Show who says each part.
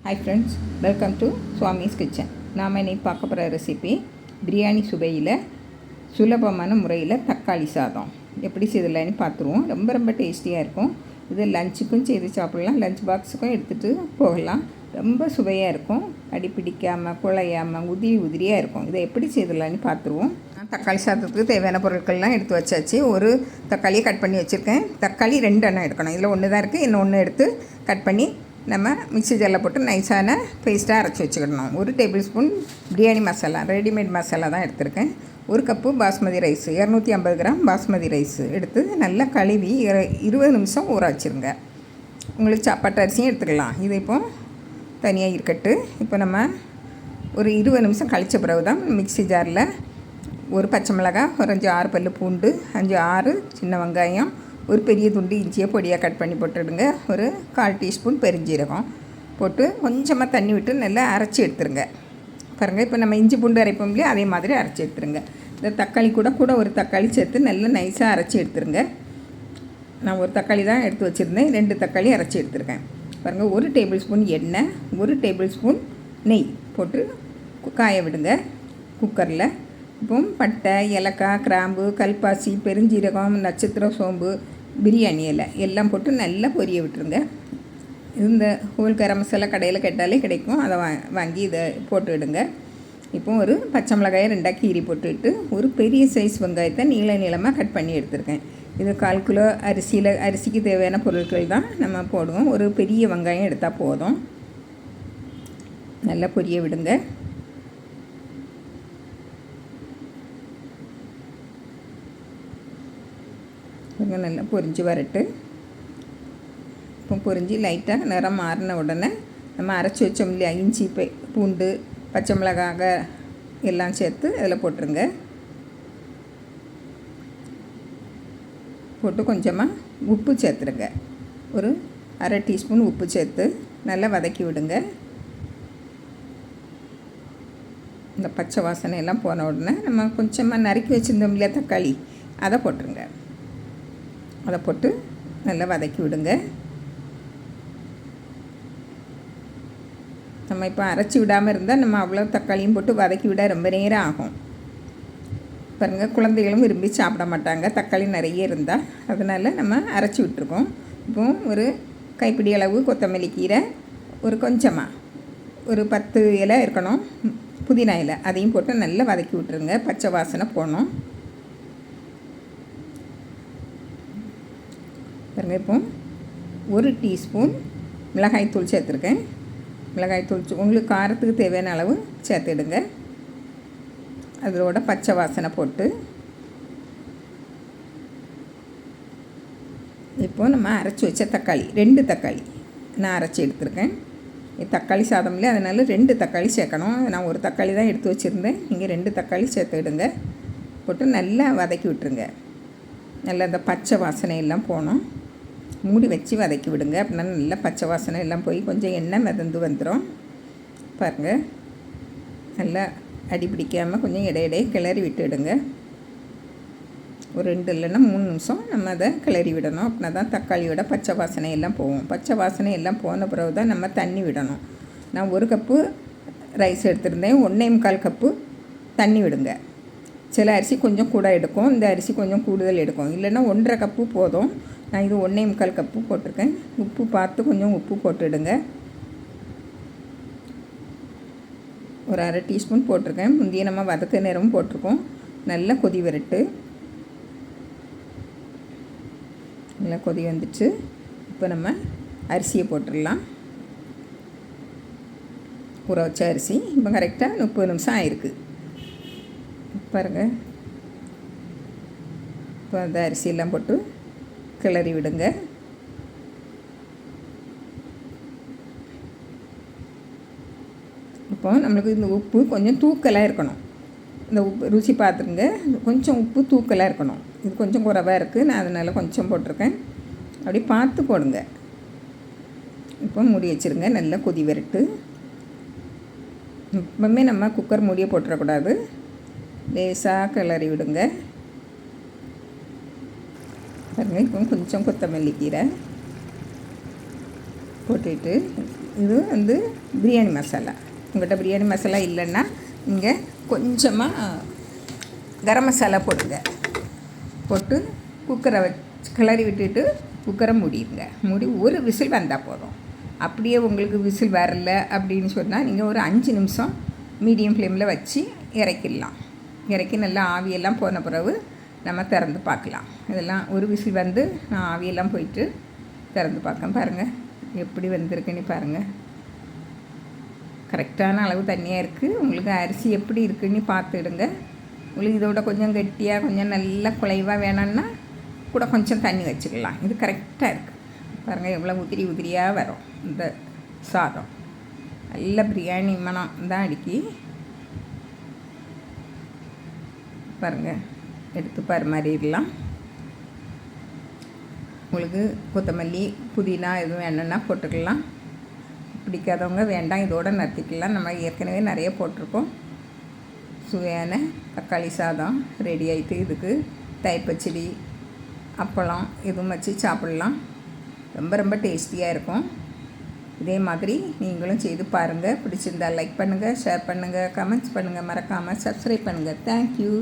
Speaker 1: Hi friends, welcome to Swami's kitchen. நாம் இன்னைக்கு பார்க்க போகிற ரெசிபி பிரியாணி சுவையில் சுலபமான முறையில் தக்காளி சாதம் எப்படி செய்யலான்னு பார்த்துருவோம். ரொம்ப ரொம்ப டேஸ்டியாக இருக்கும். இது லஞ்சுக்கும் செய்து சாப்பிட்லாம், லஞ்ச் பாக்ஸுக்கும் எடுத்துகிட்டு போகலாம். ரொம்ப சுவையாக இருக்கும். அடி பிடிக்காமல் குழையாமல் உதிரியாக இருக்கும். இதை எப்படி செய்யலான்னு பார்த்துருவோம். தக்காளி சாதத்துக்கு தேவையான பொருட்கள்லாம் எடுத்து வச்சாச்சு. ஒரு தக்காளியை கட் பண்ணி வச்சுருக்கேன். தக்காளி 2 எண்ணம் எடுக்கணும். இதில் ஒன்று தான் இருக்குது, இன்னும் ஒன்று எடுத்து கட் பண்ணி நம்ம மிக்ஸி ஜாரில் போட்டு நைஸான பேஸ்ட்டாக அரைச்சி வச்சுக்கிடணும். 1 table spoon biryani masala, readymade masala தான் எடுத்திருக்கேன். 1 cup basmati rice, 250 gram basmati rice எடுத்து நல்லா கழுவி 20 நிமிஷம் ஊற வச்சுருங்க. உங்களுக்கு சாப்பாட்டு அரிசியும் எடுத்துக்கலாம். இது இப்போது தனியாக இருக்கட்டு. இப்போ நம்ம ஒரு 20 நிமிஷம் கழித்த பிறகு தான் மிக்ஸி ஜாரில் ஒரு பச்சை மிளகாய், ஒரு 5-6 பல் பூண்டு, 5-6 சின்ன வெங்காயம், ஒரு பெரிய துண்டு இஞ்சியை பொடியாக கட் பண்ணி போட்டுடுங்க. ஒரு 1/4 டீஸ்பூன் பெருஞ்சீரகம் போட்டு கொஞ்சமாக தண்ணி விட்டு நல்லா அரைச்சி எடுத்துருங்க. பாருங்கள், இப்போ நம்ம இஞ்சி பூண்டு அரைப்போம் இல்லையா, அதே மாதிரி அரைச்சி எடுத்துருங்க. இந்த தக்காளி கூட ஒரு தக்காளி சேர்த்து நல்லா நைஸாக அரைச்சி எடுத்துருங்க. நான் ஒரு தக்காளி தான் எடுத்து வச்சுருந்தேன், 2 தக்காளி அரைச்சி எடுத்துருக்கேன். பாருங்கள், 1 டேபிள் ஸ்பூன் எண்ணெய், 1 டேபிள் ஸ்பூன் நெய் போட்டு காய விடுங்க குக்கரில். இப்போ பட்டை, ஏலக்காய், கிராம்பு, கல்பாசி, பெருஞ்சீரகம், நட்சத்திர சோம்பு, பிரியாணி இலை எல்லாம் போட்டு நல்லா பொரிய விட்டுருங்க. இந்த ஹோல் கரம் மசாலா கடையில் கேட்டாலே கிடைக்கும், அதை வாங்கி இதை போட்டு விடுங்க. இப்போ ஒரு பச்சை மிளகாயை 2 கீரி போட்டுவிட்டு ஒரு பெரிய சைஸ் வெங்காயத்தை நீளமாக கட் பண்ணி எடுத்துருக்கேன். இது 1/4 கிலோ அரிசிக்கு தேவையான பொருட்கள் தான் நம்ம போடுவோம். ஒரு பெரிய வெங்காயம் எடுத்தால் போதும். நல்லா பொரிய விடுங்க. நல்லா பொரிஞ்சு வரட்டு. இப்போ பொரிஞ்சு லைட்டாக நிறம் மாறின உடனே நம்ம அரைச்சி வச்சோம் இல்லையா, இஞ்சி பூண்டு பச்சை மிளகாய் எல்லாம் சேர்த்து அதில் போட்டுருங்க. போட்டு கொஞ்சமாக உப்பு சேர்த்துருங்க. ஒரு 1/2 டீஸ்பூன் உப்பு சேர்த்து நல்லா வதக்கி விடுங்க. இந்த பச்சை வாசனை எல்லாம் போன உடனே நம்ம கொஞ்சமாக நறுக்கி வச்சுருந்தோம் இல்லையா தக்காளி, அதை போட்டுருங்க. அதை போட்டு நல்லா வதக்கி விடுங்க. நம்ம இப்போ அரைச்சி விடாமல் இருந்தால் நம்ம அவ்வளோ தக்காளியும் போட்டு வதக்கி விட ரொம்ப நேரம் ஆகும். பாருங்கள், குழந்தைகளும் விரும்பி சாப்பிட மாட்டாங்க தக்காளி நிறைய இருந்தால். அதனால் நம்ம அரைச்சி விட்டுருக்கோம். இப்போ ஒரு கைப்பிடி அளவு கொத்தமல்லி கீரை, ஒரு கொஞ்சமாக ஒரு 10 இலை இருக்கணும் புதினா இலை, அதையும் போட்டு நல்லா வதக்கி விட்டுருங்க. பச்சை வாசனை போகணும். பாருங்க, இப்போ 1 டீஸ்பூன் மிளகாய்த்தூள் சேர்த்துருக்கேன். மிளகாய்த்தூள் உங்களுக்கு காரத்துக்கு தேவையான அளவு சேர்த்துடுங்க. அதோட பச்சை வாசனை போட்டு இப்போது நம்ம அரைச்சி வச்ச தக்காளி, 2 தக்காளி நான் அரைச்சி எடுத்துருக்கேன். தக்காளி சாதம்லேயே அதனால் 2 தக்காளி சேர்க்கணும். நான் ஒரு தக்காளி தான் எடுத்து வச்சுருந்தேன், நீங்கள் 2 தக்காளி சேர்த்துடுங்க. போட்டு நல்லா வதக்கி விட்டுருங்க. நல்லா இந்த பச்சை வாசனை எல்லாம் போகணும். மூடி வச்சு வதக்கி விடுங்க. அப்படின்னா நல்லா பச்சை வாசனை எல்லாம் போய் கொஞ்சம் எண்ணெய் மிதந்து வந்துடும். பாருங்கள், நல்லா அடி பிடிக்காமல் கொஞ்சம் இடையிடையே கிளறி விட்டுடுங்க. ஒரு 2 இல்லைன்னா 3 நிமிஷம் நம்ம அதை கிளறி விடணும். அப்படின்னா தான் தக்காளியோட பச்சை வாசனை எல்லாம் போகும். பச்சை வாசனை எல்லாம் போன பிறகு தான் நம்ம தண்ணி விடணும். நான் 1 கப்பு ரைஸ் எடுத்திருந்தேன், 1.25 கப்பு தண்ணி விடுங்க. சில அரிசி கொஞ்சம் கூட எடுக்கும், இந்த அரிசி கொஞ்சம் கூடுதல் எடுக்கும். இல்லைன்னா 1.5 கப்பு போதும். நான் இது 1.25 கப்பு போட்டிருக்கேன். உப்பு பார்த்து கொஞ்சம் உப்பு போட்டுடுங்க. ஒரு 1/2 டீஸ்பூன் போட்டிருக்கேன். முந்தைய நம்ம வதக்க நேரமும் போட்டிருக்கோம். நல்லா கொதி வரட்டு. நல்லா கொதி வந்துச்சு. இப்போ நம்ம அரிசியை போட்டுடலாம். ஊற வச்ச அரிசி இப்போ கரெக்டாக 30 நிமிஷம் ஆயிருக்கு. பாருங்கள், இப்போ அந்த அரிசியெல்லாம் போட்டு கிளறி விடுங்க. இப்போ நம்மளுக்கு இந்த உப்பு கொஞ்சம் தூக்கலாக இருக்கணும். இந்த உப்பு ருசி பார்த்துருங்க, கொஞ்சம் உப்பு தூக்கலாக இருக்கணும். இது கொஞ்சம் குறைவாக இருக்குது, நான் அதனால் கொஞ்சம் போட்டிருக்கேன். அப்படி பார்த்து போடுங்க. இப்போ மூடி வச்சுருங்க. நல்லா கொதி வரட்டு. எப்பவுமே நம்ம குக்கர் மூடியை போட்டுறக்கூடாது, லேசாக கிளறி விடுங்க. பாருங்கள், இப்போ கொஞ்சம் கொத்தமல்லி கீரை போட்டுட்டு இது வந்து பிரியாணி மசாலா. உங்கள்கிட்ட பிரியாணி மசாலா இல்லைன்னா நீங்கள் கொஞ்சமாக கரம் மசாலா போடுங்க. போட்டு குக்கரை வச்சு கிளறி விட்டுட்டு குக்கரை மூடிடுங்க. மூடி ஒரு விசில் வந்தால் போதும். அப்படியே உங்களுக்கு விசில் வரல அப்படின்னு சொன்னால் நீங்கள் ஒரு 5 நிமிஷம் மீடியம் ஃப்ளேமில் வச்சு இறக்கிடலாம். இறக்கி நல்லா ஆவியெல்லாம் போன பிறகு நம்ம திறந்து பார்க்கலாம். இதெல்லாம் ஒரு விசில் வந்து நான் ஆவியெல்லாம் போயிட்டு திறந்து பார்க்கேன். பாருங்கள் எப்படி வந்திருக்குன்னு பாருங்கள். கரெக்டான அளவு தண்ணியாக இருக்குது. உங்களுக்கு அரிசி எப்படி இருக்குன்னு பார்த்துடுங்க. உங்களுக்கு இதோட கொஞ்சம் கெட்டியாக கொஞ்சம் நல்லா குலைவாக வேணும்னா கூட கொஞ்சம் தண்ணி வச்சுக்கலாம். இது கரெக்டாக இருக்குது. பாருங்கள் எவ்வளோ உதிரியாக வரும் இந்த சாதம். நல்ல பிரியாணி மனம் தான் அடிக்கி. பாருங்கள் எடுத்து பரிமாறிடலாம். உங்களுக்கு கொத்தமல்லி புதினா எதுவும் வேணும்னா போட்டுக்கலாம். பிடிக்காதவங்க வேண்டாம், இதோடு நிறுத்திக்கலாம். நம்ம ஏற்கனவே நிறைய போட்டிருக்கோம். சுவையான தக்காளி சாதம் ரெடி ஆகிட்டு. இதுக்கு தயிர் பச்சடி அப்பளம் எதுவும் வச்சு சாப்பிட்லாம். ரொம்ப டேஸ்டியாக இருக்கும். இதே மாதிரி நீங்களும் செய்து பாருங்கள். பிடிச்சிருந்தால் லைக் பண்ணுங்கள், ஷேர் பண்ணுங்கள், கமெண்ட்ஸ் பண்ணுங்கள், மறக்காமல் சப்ஸ்கிரைப் பண்ணுங்கள். தேங்க்யூ.